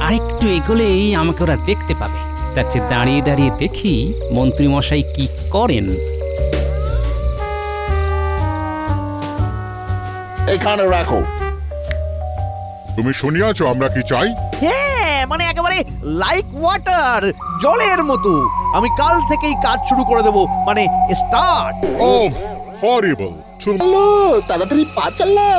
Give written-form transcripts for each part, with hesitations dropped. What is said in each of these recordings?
আরেকটু এগোলেই আমাকে ওরা দেখতে পাবে। তার চেয়ে দাঁড়িয়ে দাঁড়িয়ে দেখি মন্ত্রীমশাই কি করেন। এখানে রাখো। তুমি শুনিয়াছো আমরা কি চাই? হ্যাঁ, মানে একেবারে লাইক ওয়াটার, জলের মতো। আমি কাল থেকেই কাজ শুরু করে দেব, মানে স্টার্ট। ওফ, হরিবল। হ্যালো, তাড়াতাড়ি পা চালা।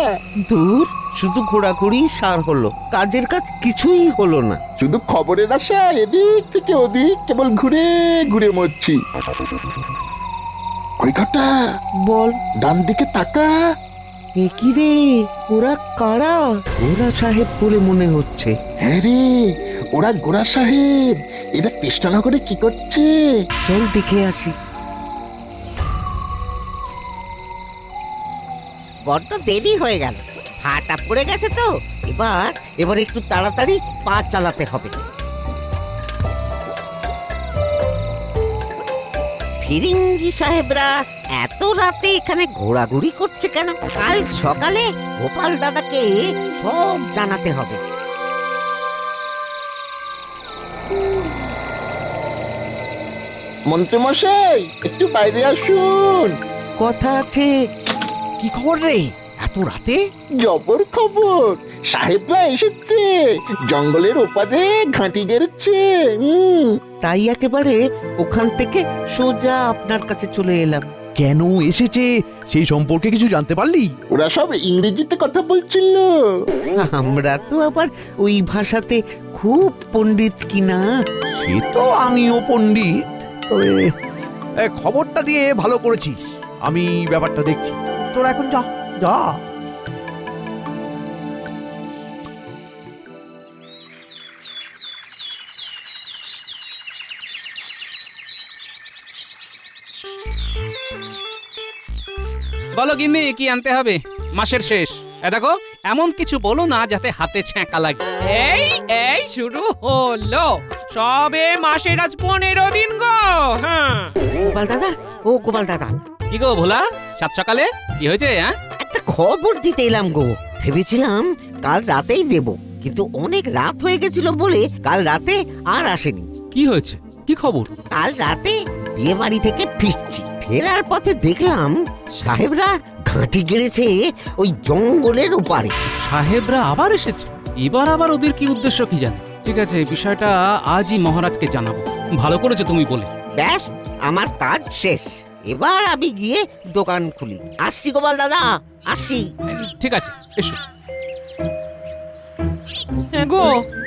দূর, শুধু ঘোরাঘুরি সার হলো, কাজের কাজ কিছুই হলো না। শুধু খবরের আশা এদিক থেকে ওদিক কেবল ঘুরে ঘুরে মরছি। ওই ঘরটা, বল, ডান দিকে তাকা। এ কি রে, ওরা কারা? ওরা সাহেব বলে মনে হচ্ছে। হ্যাঁ রে, ওরা গোরা সাহেব। এরা কৃষ্ণনগরে কি করছে? চল দেখে আসি। বড্ড দেরি হয়ে গেল, হাঁটা পড়ে গেছে তো। এবার একটু তাড়াতাড়ি পা চালাতে হবে। ফিরিঙ্গি সাহেবরা এত রাতে এখানে ঘোরাঘুরি করছে কেন? কাল সকালে গোপাল দাদাকে সব জানাতে হবে। মন্ত্রীমশাই, একটু বাইরে আসুন। কথা আছে। কি খবর রে এত রাতে? জবর খবর, সাহেবরা এসেছে। জঙ্গলের ওপারে ঘাঁটি গেড়েছে। তাই একেবারে ওখান থেকে সোজা আপনার কাছে চলে এলাম। কেন এসেছে সেই সম্পর্কে কিছু জানতে পারলি? ওরা সব ইংরেজিতে কথা বলছিল। আমরা তো আবার ওই ভাষাতে খুব পণ্ডিত কিনা। সে তো আমিও পণ্ডিত, তবে খবরটা দিয়ে ভালো করেছিস। আমি ব্যাপারটা দেখছি, তোরা এখন যা যা। বলো গিন্নি, কি আনতে হবে? মাসের শেষ, দেখো এমন কিছু বলো না যাতে হাতে ছ্যাঁকা লাগে। এই এই শুরু হলো, সবে মাসের আজ 15 দিন গো। হ্যাঁ, গোপাল দাদা, ও গোপাল দাদা, কি গো ভোলা, সাত সকালে কি হয়েছে? হ্যাঁ, একটা খবর দিতে এলাম গো। ভেবেছিলাম কাল রাতেই দেব, কিন্তু অনেক রাত হয়ে গেছিল বলে কাল রাতে আর আসেনি। কি হয়েছে? কি খবর? কাল রাতে বিয়ে বাড়ি থেকে ফিরছি, ফেরার পথে দেখলাম সাহেবরা ঘাঁটি গেড়েছে ওই জঙ্গলের ওপারে। সাহেবরা আবার এসেছে? এবার আবার ওদের কি উদ্দেশ্য কি জানে? ঠিক আছে, বিষয়টা আজই মহারাজকে জানাবো। ভালো করেছো তুমি বলে। ব্যাস, আমার কাজ শেষ। এবার আমি গিয়ে দোকান খুলি। আসছি গোপাল দাদা, আসছি। ঠিক আছে, এসো। হ্যাঁ গো,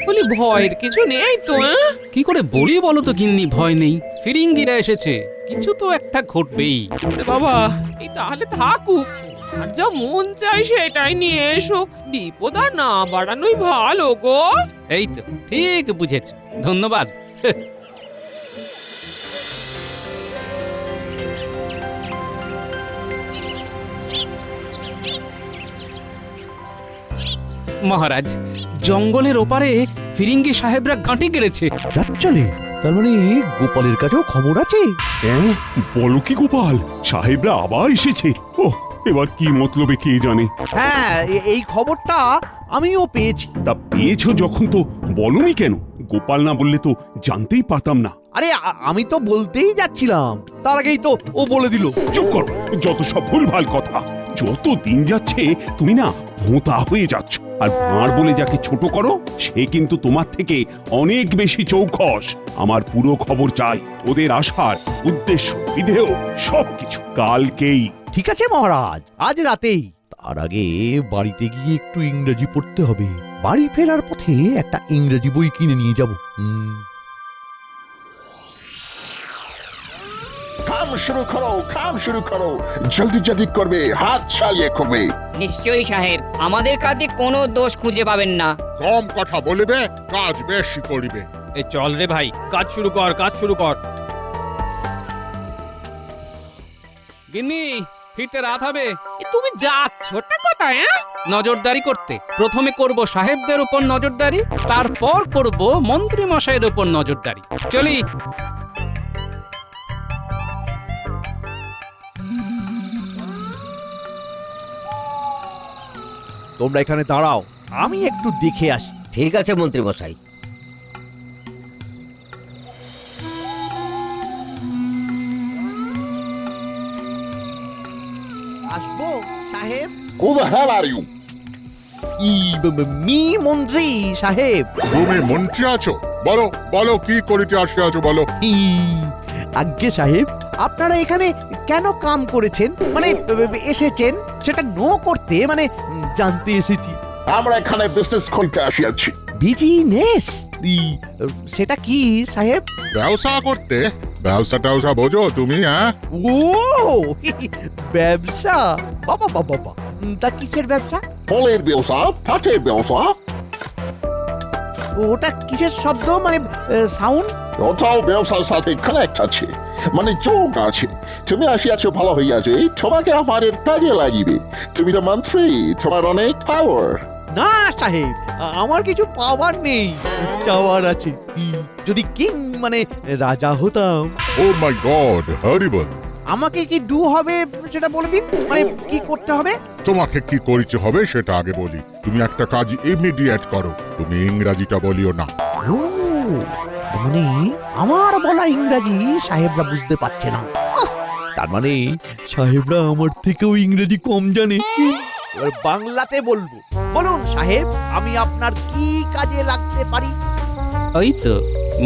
বলি ভয়ের কিছু নেই তো? কি করে বলি বলো তো গিন্নি, ভয় নেই। ফিরিঙ্গিরা এসেছে, কিছু তো একটা ঘটবেই। ওরে বাবা, এই তাহলে থাকুক, আর যা মন চাই সেটাই নিয়ে এসো। বিপদ আর না বাড়ানোই ভালো গো। এই তো ঠিক বুঝেছ, ধন্যবাদ। মহারাজ, জঙ্গলের ওপারে ফিরিঙ্গি সাহেবরা ঘাঁটি গেড়েছে। চলে, তার মানে গোপালের কাছেও খবর আছে। হ্যাঁ, বলো কি গোপাল, সাহেবরা আবার এসেছে? ও, এবার কি মতলবে কে জানে। হ্যাঁ, এই খবরটা আমিও পেয়েছি। তা পেয়েছো যখন তো বলনি কেন? গোপাল না বললে তো জানতেই পারতাম না। আরে আমি তো বলতেই যাচ্ছিলাম, তার আগেই তো ও বলে দিল। চুপ করো, যত সব ভুলভাল কথা। যত দিন যাচ্ছে তুমি না ভোঁতা হয়ে যাচ্ছ। আর ভাঁড় বলে যাকে ছোট করো, সে কিন্তু তোমার থেকে অনেক বেশি চৌখস। আমার পুরো খবর চাই, ওদের আসার উদ্দেশ্য, বিধেয় সবকিছু কালকেই। ঠিক আছে মহারাজ, আজ রাতেই। তার আগে বাড়িতে গিয়ে একটু ইংরেজি পড়তে হবে। বাড়ি ফেরার পথে একটা ইংরেজি বই কিনে নিয়ে যাব। কাম শুরু করো, কাম শুরু করো। জলদি জলদি করবে, হাত চালিয়ে করবে। নিশ্চয়ই সাহেব, আমাদের কাজে কোনো দোষ খুঁজে পাবেন না। কম কথা বলিবে, কাজ বেশি করিবে। এই চল রে ভাই, কাজ শুরু কর, কাজ শুরু কর। গিন্নি, ফিরতে রাত হবে। তুমি যাচ্ছটা কোথায়? নজরদারি করতে। প্রথমে করব সাহেবদের উপর নজরদারি, তারপর করব মন্ত্রী মশাইয়ের উপর নজরদারি। চলি। তোমরা এখানে দাঁড়াও, আমি একটু দেখে আসি। ঠিক আছে মন্ত্রী মশাই। আসবো সাহেব? Who the hell are you? Me মন্ত্রী সাহেব। তুমি মন্ত্রী আছো? বলো বলো কি করিতে আসিয়াছো বলো। ই, আজ্ঞে সাহেব, আপনারা এখানে কেন কাম করেছেন, মানে এসেছেন সেটা নো করতে, মানে জানতে এসেছি। আমরা এখানে বিজনেস খুলতে আসিয়াছি। বিজনেস? সেটা কি সাহেব? ব্যবসা করতে? ব্যবসা ট্যাবসা বোঝো তুমি? হ্যাঁ, ও ব্যবসা, বাবা বাবা বাবা, তা কিসের ব্যবসা? ফলের ব্যবসা, পাটের ব্যবসা। ওটা কিসের শব্দ, মানে সাউন্ড? ওটাও ব্যবসার সাথে কানেক্ট আছে, মানে যোগ আছে। তুমি আসিয়াছো ভালো হইয়াছে, তোমাকে আমাদের কাজে লাগিবে। তুমি তো মন্ত্রী, তোমার অনেক পাওয়ার। না সাহেব, আমার কিছু পাওয়ার নেই, চাওয়ার আছে। যদি কিং মানে রাজা হতাম। ও মাই গড, হরিবল। আমাকে কি ডু হবে সেটা বলে দিন, মানে কি করতে হবে? তোমাকে কি করিতে হবে সেটা আগে বলি। তুমি একটা কাজ ইমিডিয়েট করো। তুমি ইংরাজিটা বলিও না। ও, মানে আমার বলা ইংরাজি সাহেবরা বুঝতে পারছে না। তার মানে সাহেবরা আমার থেকেও ইংরেজি কম জানে। এবার বাংলাতে বলবো। বলুন সাহেব, আমি আপনার কি কাজে লাগতে পারি? ওই তো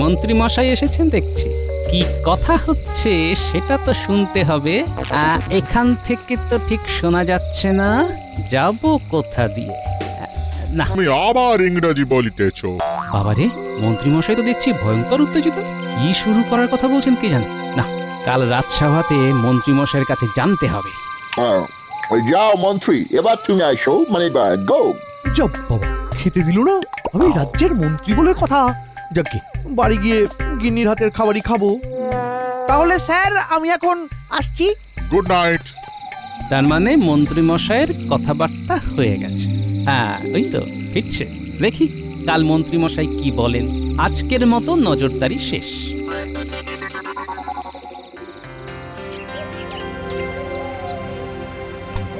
মন্ত্রী মশাই এসেছেন দেখছি। কি কথা হচ্ছে সেটা তো শুনতে হবে। এখান থেকে তো ঠিক শোনা যাচ্ছে না, যাব কোথা দিয়ে? না তুমি আবার ইংরাজি বলিতেছো। বাবারে, মন্ত্রী মশাই তো দেখছি ভয়ঙ্কর উত্তেজিত। কি শুরু করার কথা বলছেন কে জানে। না, কাল রাজসভাতে মন্ত্রী মশাইয়ের কাছে জানতে হবে। যাও মন্ত্রী, এবার তুমি আসো, মানে গো। যাব বাবা, খেতে দিল না। আমি রাজ্যের মন্ত্রী বলে কথা। যাকে বাড়ি গিয়ে গিন্নির হাতের খাবারই খাবো। তাহলে স্যার আমি এখন আসছি। Good night. তার মানে মন্ত্রী মশাইয়ের কথাবার্তা হয়ে গেছে। হ্যাঁ, ওই তো ফিরছে। দেখি কাল মন্ত্রী মশাই কি বলেন। আজকের মতো নজরদারি শেষ।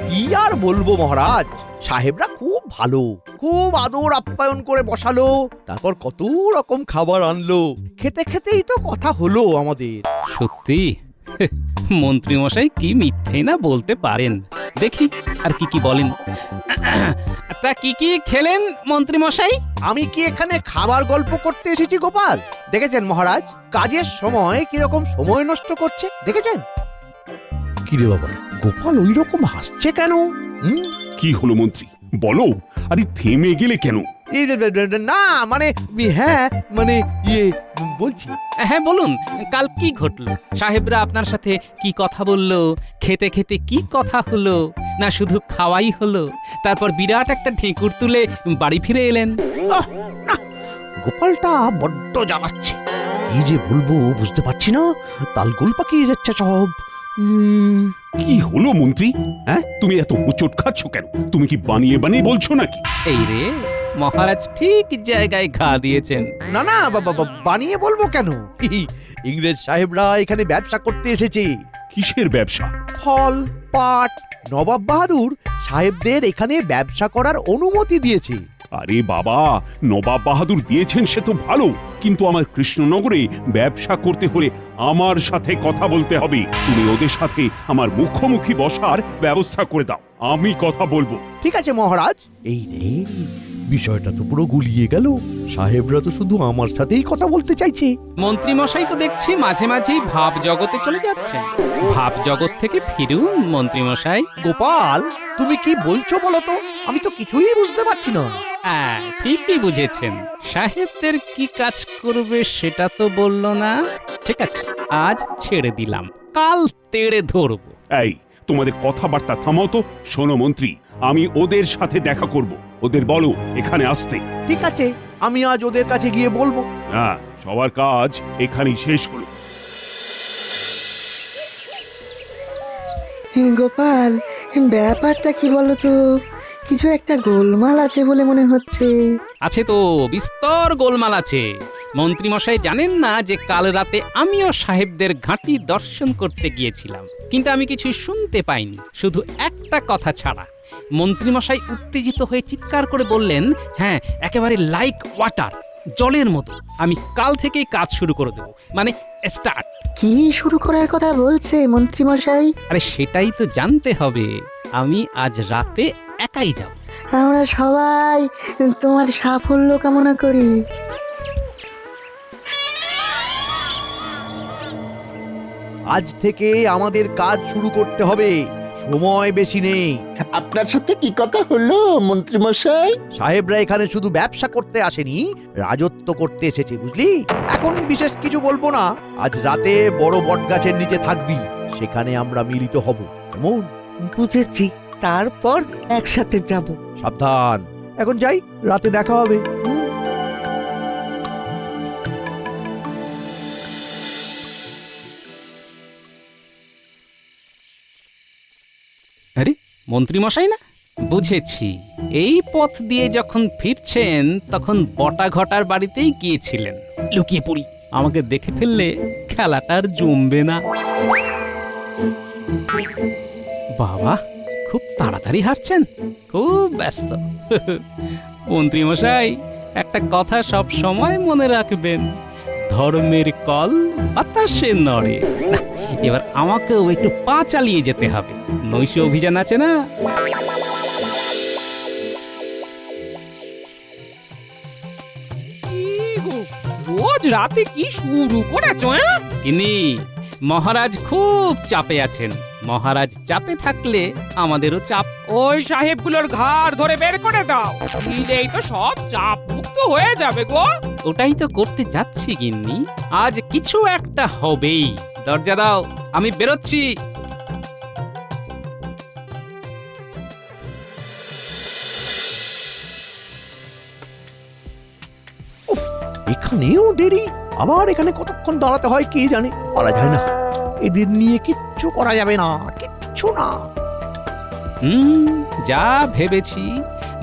কি আর বলবো মহারাজ, সাহেবরা খুব ভালো, খুব আদর আপ্যায়ন করে বসালো, তারপর কত রকম খাবার আনলো। খেতে খেতেই তো কথা হলো আমাদের। সত্যি মন্ত্রী মশাই কি মিথ্যে না বলতে পারেন। দেখি আর কি কি বলেন। তা কি কি খেলেন মন্ত্রী মশাই? আমি কি এখানে খাবার গল্প করতে এসেছি গোপাল? দেখেছেন মহারাজ, কাজের সময় কিরকম সময় নষ্ট করছে, দেখেছেন? কিরে বাবা, গোপাল ওই রকম হাসছে কেন? কি হলো মন্ত্রী, বলো। আরে থেমে গেলে কেন? না মানে, হ্যাঁ মানে ইয়ে বলছি। হ্যাঁ বলুন, কাল কি ঘটলো? সাহেবরা আপনার সাথে কি কথা বললো? খেতে খেতে কি কথা হলো? না শুধু খাওয়াই হলো, তারপর বিরাট একটা ঢেকুর তুলে বাড়ি ফিরে এলেন? গোপালটা বড্ড জ্বালাচ্ছে। কি যে বলবো বুঝতে পারছি না, তালগোল পাকিয়ে যাচ্ছে সব। কি হলো মন্ত্রী? হ্যাঁ, তুমি এত হোঁচট খাচ্ছ কেন? তুমি কি বানিয়ে বানিয়ে বলছো নাকি? এই রে, মহারাজ ঠিক জায়গায় ঘা দিয়েছেন। না না বাবা, বানিয়ে বলবো কেন? ইংরেজ সাহেবরা এখানে ব্যবসা করতে এসেছে। কিসের ব্যবসা? ফল, পাট। নবাব বাহাদুর সাহেবদের এখানে ব্যবসা করার অনুমতি দিয়েছে। আরে বাবা, নবাব বাহাদুর দিয়েছেন সে তো ভালো, কিন্তু আমার কৃষ্ণনগরে ব্যবসা করতে হলে আমার সাথে কথা বলতে হবে। তুমি ওদের সাথে আমার মুখোমুখি বসার ব্যবস্থা করে দাও, আমি কথা বলবো। ঠিক আছে মহারাজ। এই রে, বিষয়টা তো পুরো গুলিয়ে গেল। সাহেবরা তো শুধু আমার সাথেই কথা বলতে চাইছে। মন্ত্রী মশাই তো দেখছি মাঝে মাঝেই ভাব জগতে চলে যাচ্ছেন। ভাব জগৎ থেকে ফিরুন মন্ত্রী মশাই। গোপাল, তুমি কি বলছো বলো তো? আমি তো কিছুই বুঝতে পারছি না। হ্যাঁ, ঠিকই বুঝেছেন। সাহেবদের কি কাজ করবে সেটা তো বললো না। ঠিক আছে, আজ ছেড়ে দিলাম, কাল তেড়ে ধরবো। এই, তোমাদের কথাবার্তা থামাও তো। শোনো মন্ত্রী, আমি ওদের সাথে দেখা করব। ওদের বলো এখানে আসতে। ঠিক আছে, আমি আজ ওদের কাছে গিয়ে বলবো। হ্যাঁ, সবার কাজ এখানেই শেষ হলো। গোপাল, ব্যাপারটা কি বলতো? কিছু একটা গোলমাল আছে বলে মনে হচ্ছে। আছে তো, বিস্তর গোলমাল আছে। মন্ত্রী মশাই জানেন না যে কাল রাতে আমিও সাহেবদের ঘাঁটি দর্শন করতে গিয়েছিলাম, কিন্তু আমি কিছু শুনতে পাইনি, শুধু একটা কথা ছাড়া। মন্ত্রী মশাই উত্তেজিত হয়ে চিৎকার করে বললেন, হ্যাঁ একেবারে লাইক ওয়াটার, জলের মতো। আমি কাল থেকেই কাজ শুরু করে দেবো, মানে স্টার্ট। কি শুরু করার কথা বলছে মন্ত্রী মশাই? আরে সেটাই তো জানতে হবে। আমি আজ রাতে একাই যাব। আমরা সবাই তোমার সাফল্য কামনা করি। আজ থেকে আমাদের কাজ শুরু করতে হবে, সময় বেশি নেই। আপনার সাথে কি কথা হলো মন্ত্রী মশাই? সাহেবরা এখানে শুধু ব্যবসা করতে আসেনি, রাজত্ব করতে এসেছে, বুঝলি? এখন বিশেষ কিছু বলবো না, আজ রাতে বড় বটগাছের নিচে থাকবি, সেখানে আমরা মিলিত হব, কেমন? বুঝেছি, তারপর একসাথে যাব। সাবধান, এখন যাই, রাতে দেখা হবে। আরে মন্ত্রী মশাই না, বুঝেছি। এই পথ দিয়ে যখন ফিরছেন তখন বটা ঘটার বাড়িতেই গিয়েছিলেন। লুকিয়ে পড়ি, আমাকে দেখে ফেললে খেলাটা আর জমবে না। বাবা, খুব তাড়াতাড়ি হাঁটছেন, খুব ব্যস্ত। মন্ত্রী মশাই, একটা কথা সব সময় মনে রাখবেন, ধর্মের কল বাতাসে নড়ে। না, এবার আমাকেও একটু পা চালিয়ে যেতে হবে, নৈশ অভিযান আছে না। কি গো, রোজ রাতে কি শুরু করেছো? কিনি, মহারাজ খুব চাপে আছেন। মহারাজ চাপে থাকলে আমাদেরও চাপ। ওই সাহেবগুলোর ঘাড় ধরে বের করে দাও, দিলেই তো সব চাপ মুক্ত হয়ে যাবে গো। ওটাই তো করতে যাচ্ছি গিন্নি, আজ কিছু একটা হবেই। দরজা দাও, আমি বেরোচ্ছি। এখানেও দেরি, আবার এখানে কতক্ষণ দাঁড়াতে হয় কে জানে, বলা যায় না। এদের নিয়ে কিচ্ছু করা যাবে না, কিচ্ছু না। যা ভেবেছি,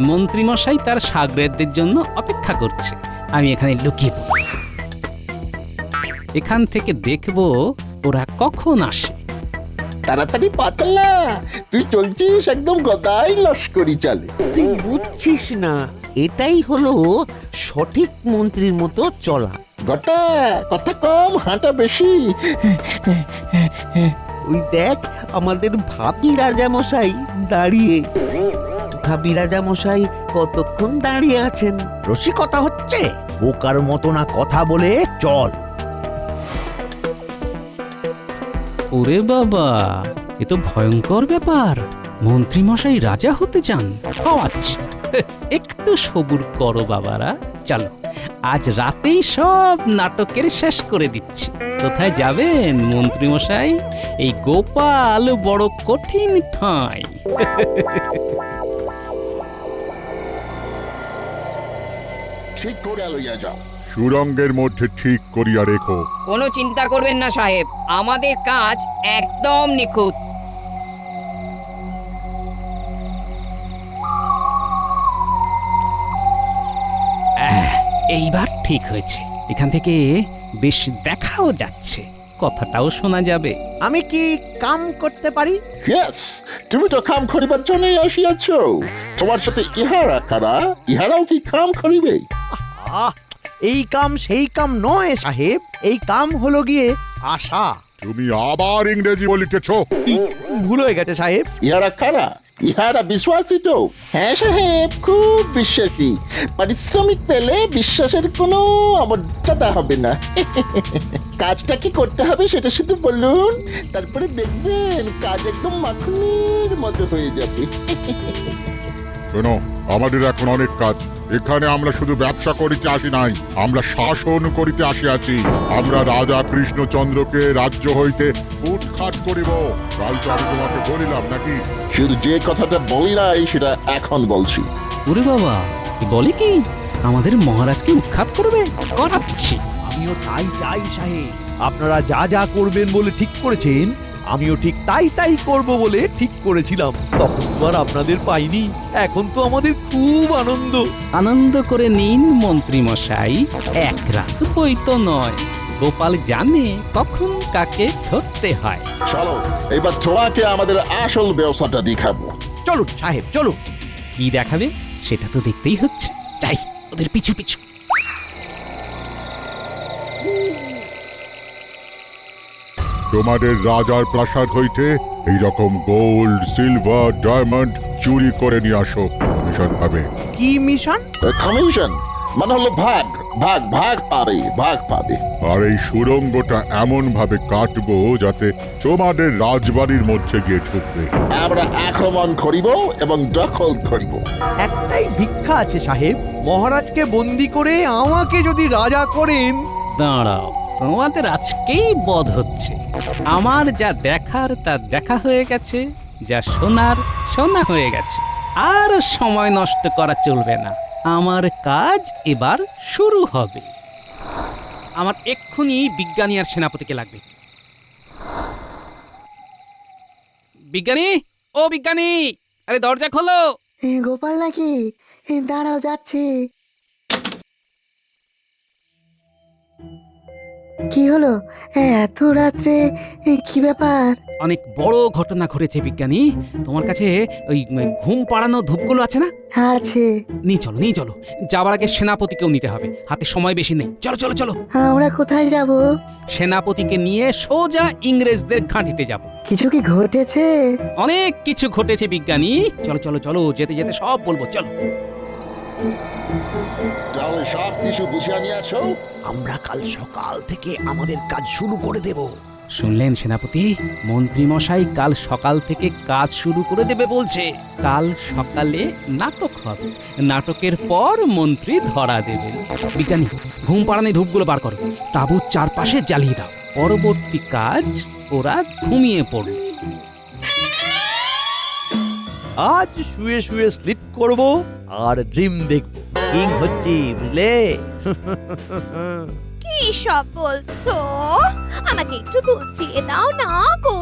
মন্ত্রীমশাই তার সাগরেদদের জন্য অপেক্ষা করছে। আমি এখানে লুকিয়ে পড়ি, এখান থেকে দেখবো ওরা কখন আসে। তাড়াতাড়ি পাতলা, তুই চলছিস একদম গদাই লস্করি চালে। তুই বুঝছিস না, এটাই হলো সঠিক মন্ত্রীর মতো চলা। গটা কথা কম, হাঁটা বেশি। ওই দেখ, আমাদের ভাবি রাজামশাই দাঁড়িয়ে। ভাবি রাজামশাই কতক্ষণ দাঁড়িয়ে আছেন। রসিকতা হচ্ছে, বোকার মতো না কথা বলে চল। ওরে বাবা, এ তো ভয়ঙ্কর ব্যাপার। মন্ত্রীমশাই রাজা হতে চান, খাওয়াচ্ছে। একটু সবুর করো বাবারা, চলো আজ রাতেই সব নাটকের শেষ করে দিচ্ছি। কোথায় যাবেন মন্ত্রীমশাই? এই গোপাল বড় কঠিন ঠাঁই। ঠিক করে লইয়া যাও। সুরঙ্গের মধ্যে ঠিক করিয়া রেখো। কোনো চিন্তা করবেন না সাহেব, আমাদের কাজ একদম নিখুঁত। এইবার ঠিক হয়েছে, এখান থেকে বেশ দেখাও যাচ্ছে, কথাটাও শোনা যাবে। আমি কি কাম করতে পারি? ইয়েস, তুমি তো কাম করিবার জন্যই আসিয়াছ। তোমার সাথে ইহারা কারা? ইহারাও কি কাম করিবে? আহ, এই কাম সেই কাম নয় সাহেব, এই কাম হলো গিয়ে আশা। তুমি আবার ইংরেজি বলিতেছ? ভুল হয়ে গেছে সাহেব। ইহারা কারা? ইহারা বিশ্বাসী তো? হ্যাঁ সাহেব, খুব বিশ্বাসী। পারিশ্রমিক পেলে বিশ্বাসের কোনো অমর্যাদা হবে না। কাজটা কি করতে হবে সেটা শুধু বলুন, তারপরে দেখবেন কাজ একদম মাখনের মতো হয়ে যাবে। শোনো, আমাদের এখন অনেক কাজ। এখানে আমরা শুধু ব্যবসা করিতে আসি নাই, আমরা শাসন করিতে আসিয়াছি। আমরা রাজা কৃষ্ণচন্দ্রকে রাজ্য হইতে উৎখাত করিব। কাল তো আমি তোমাকে বলিলাম নাকি? শুধু যে কথাটা বলি নাই সেটা এখন বলছি। ওরে বাবা, এ বলে কি আমাদের মহারাজকে উৎখাত করবে? করাচ্ছি। আমিও তাই চাই সাহেব, আপনারা যা যা করবেন বলে ঠিক করেছেন, আমিও ঠিক তাই তাই করব বলে ঠিক করেছিলাম। তখন তো আর আপনাদের পাইনি, এখন তো আমাদের খুব আনন্দ। আনন্দ করে নিন মন্ত্রী মশাই, এক রাত বই তো নয়। গোপাল জানে কখন কাকে ধরতে হয়। চলো এবার তোমাকে আমাদের আসল ব্যবসাটা দেখাবো। চলুন সাহেব, চলুন। কি দেখাবে সেটা তো দেখতেই হচ্ছে, যাই ওদের পিছু পিছু। তোমাদের রাজার প্রাসাদ হইতে এইরকম গোল্ড সিলভার ডায়মন্ড চুরি করে নিয়ে আসো কমিশন পাবে। কি মিশন? কমিশন মানে হলো ভাগ ভাগ ভাগ পাবে, ভাগ পাবে। আর এই সুড়ঙ্গটা এমন ভাবে কাটবো যাতে তোমাদের রাজবাড়ির মধ্যে গিয়ে ঢুকবে। আমরা আক্রমণ করিব এবং দখল করিব। একটাই ভিক্ষা আছে সাহেব, মহারাজকে বন্দি করে আমাকে যদি রাজা করেন। দাঁড়াও, তোমাদের আজকেই বধ হচ্ছে। আমার যা দেখার তা দেখা হয়ে গেছে, যা শোনার শোনা হয়ে গেছে। আর সময় নষ্ট করা চলবে না, আমার কাজ এবার শুরু হবে। আমার এক্ষুনি বিজ্ঞানী আর সেনাপতিকে লাগবে। বিজ্ঞানী, ও বিজ্ঞানী, আরে দরজা খোলো। গোপাল নাকি? দাঁড়াও, যাচ্ছি। কি হলো এত রাত্রে? কি ব্যাপার? অনেক বড় ঘটনা ঘটেছে বিজ্ঞানী। তোমার কাছে ওই ঘুম পাড়ানো ধূপগুলো আছে না? আছে। নিয়ে চলো, নিয়ে চলো। যাবার আগে সেনাপতিকেও নিতে হবে, হাতে সময় বেশি নেই। চলো চলো চলো। আমরা কোথায় যাব? সেনাপতিকে নিয়ে সোজা ইংরেজদের ঘাঁটিতে যাব। কিছু কি ঘটেছে? অনেক কিছু ঘটেছে বিজ্ঞানী। চলো চলো চলো, যেতে যেতে সব বলবো, চলো। তাহলে সব কিছু বুঝিয়ে নিয়ে আসো। আমরা কাল সকাল থেকে আমাদের কাজ শুরু করে দেব। শুনলেন সেনাপতি? মন্ত্রী মশাই কাল সকাল থেকে কাজ শুরু করে দেবে বলছে। কাল সকালে নাটক হবে, নাটকের পর মন্ত্রী ধরা দেবেন। বিজ্ঞানী, ঘুম পাড়ানি ধূপগুলো বার করো, তাঁবুর চারপাশে জ্বালিয়ে দাও। পরবর্তী কাজ ওরা ঘুমিয়ে পড়ল। আজ শুয়ে শুয়ে স্লিপ করব আর ড্রিম দেখব। কিং হচ্ছি, বুঝলে? কি সব বলছো? আমাকে একটু বুঝিয়ে দাও না গো।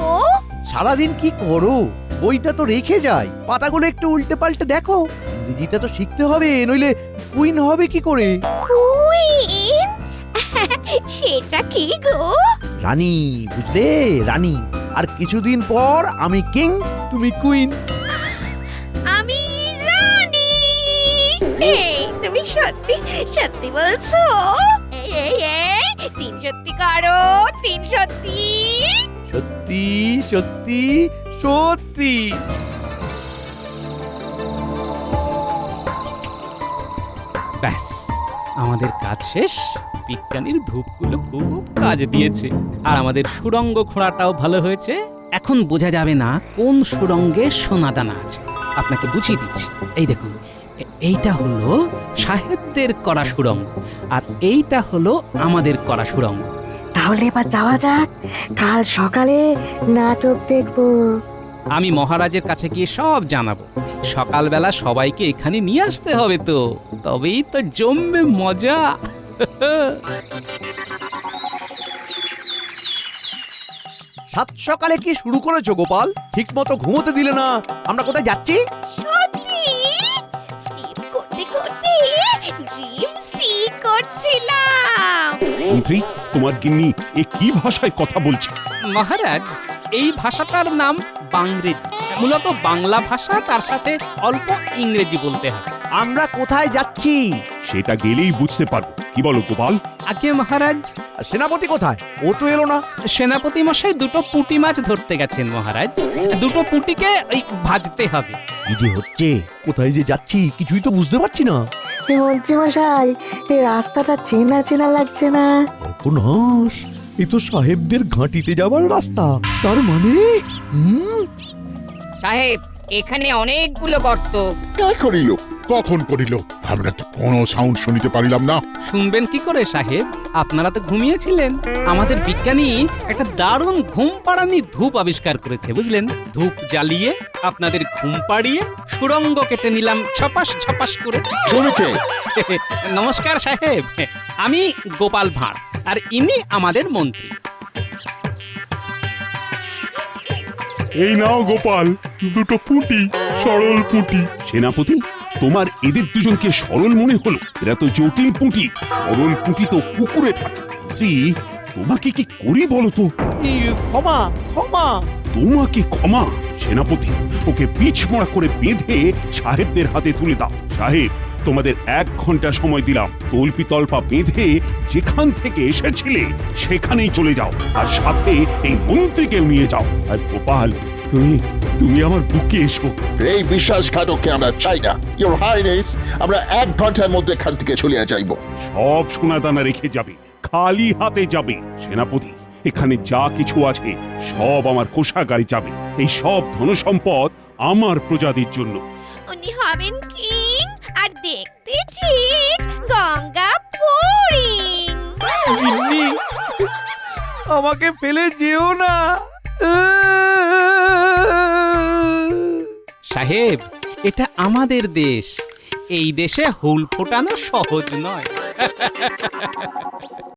সারাদিন কি করো? বইটা তো রেখে যাই, পাতাগুলো একটু উল্টে পাল্টে দেখো। ইংরেজিটা তো শিখতে হবে, নইলে কুইন হবে কি করে? কুইন? সেটা কি গো? রানী, বুঝলে? রানী। আর কিছুদিন পর আমি কিং, তুমি কুইন। আমি রানী। এই তুমি সত্যি সত্যি বলছো? এই এই এই, তিন সত্যি করো, তিন সত্যি। সত্যি সত্যি সত্যি। ব্যাস, আমাদের কাজ শেষ। বিজ্ঞানীর ধূপগুলো খুব কাজ দিয়েছে, আর আমাদের সুড়ঙ্গ খোঁড়াটাও ভালো হয়েছে। এখন বোঝা যাবে না কোন সুড়ঙ্গে সোনাদানা আছে। আপনাকে বুঝিয়ে দিচ্ছি। এই দেখুন, এইটা হলো সাহেবদের করা সুড়ঙ্গ, আর এইটা হলো আমাদের করা সুড়ঙ্গ। তাহলে এবার যাওয়া যাক, কাল সকালে নাটক দেখবো। আমি মহারাজের কাছে গিয়ে সব জানাবো। সকালবেলা সবাইকে এখানে নিয়ে আসতে হবে, তো তবেই তো জমবে মজা। সাত সকালে কি শুরু করেছো গোপাল? ঠিক মতো ঘুমোতে দিলে না। আমরা কোথায় যাচ্ছি? সত্যি স্লিপ করতে করতে ড্রিম সি করছিলাম। মন্ত্রী, তোমার গিন্নি এ কি ভাষায় কথা বলছে? মহারাজ, এই ভাষাটার নাম বাংরেজি। মূলত বাংলা ভাষা, তার সাথে অল্প ইংরেজি বলতে হয়। আমরা কোথায় যাচ্ছি? সেটা গেলেই বুঝতে পারবো। কি বলো গোপাল? আগে মহারাজ, আর সেনাপতি কোথায়? ও তো এলো না। সেনাপতি মশাই দুটো পুঁটি মাছ ধরতে গেছেন মহারাজ। দুটো পুঁটিকে ওই ভাজতে হবে। কি যে হচ্ছে, কোথায় যে যাচ্ছি কিছুই তো বুঝতে পারছি না। মন্ত্রী মশাই, এই রাস্তাটা চেনা চেনা লাগছে না? সর্বনাশ, এ তো সাহেবদের ঘাঁটিতে যাবার রাস্তা। তার মানে সাহেব, এখানে অনেকগুলো গর্ত। কে করিল? কখন করিল? আমরা তো কোনো সাউন্ড শুনিতে পারিলাম না। শুনবেন কি করে সাহেব? আপনারা তো ঘুমিয়েছিলেন। আমাদের বিজ্ঞানী একটা দারুণ ঘুম পাড়ানি ধূপ আবিষ্কার করেছে, বুঝলেন? ধূপ জ্বালিয়ে আপনাদের ঘুম পাড়িয়ে সুড়ঙ্গ কেটে নিলাম ছপাস ছপাস করে। শুনেছে? নমস্কার সাহেব, আমি গোপাল ভাঁড়, আর ইনি আমাদের মন্ত্রী। এই নাও গোপাল, দুটো পুঁটি, সরল পুঁটি। সেনাপতি, তোমার এদের দুজনকে সরল মনে হলো? এরা তো জটিল পুঁটি। সরল পুঁটি তো পুকুরে থাকে। মন্ত্রী, তোমাকে কি করি বলো তো? ক্ষমা ক্ষমা। তোমাকে ক্ষমা? সেনাপতি, ওকে পিছমোড়া করে বেঁধে সাহেবদের হাতে তুলে দাও। সাহেব, তোমাদের 1 ঘন্টা সময় দিলাম। তল্পি তল্পা বেঁধে যেখান থেকে এসেছিলে সেখানেই চলে যাও, আর সাথে এই মন্ত্রীকেও নিয়ে যাও। আর গোপাল, তুমি আমার বুকে এসো। এই বিশ্বাসঘাতককে আমরা চাই না। ইওর হাইনেস, আমরা 1 ঘন্টার মধ্যে এখান থেকে চলে যাইব। সব সোনাদানা রেখে যাবে, খালি হাতে যাবে। সেনাপতি, এখানে যা কিছু আছে সব আমার কোষাগারে যাবে। এই সব ধনসম্পদ আমার প্রজাদের জন্য। উনি হবেন কিং আর দেখতে ঠিক গঙ্গা ফড়িং। গিন্নি, আমাকে ফেলে যেও না। সাহেব, এটা আমাদের দেশ। এই দেশে হুল ফোটানো সহজ নয়।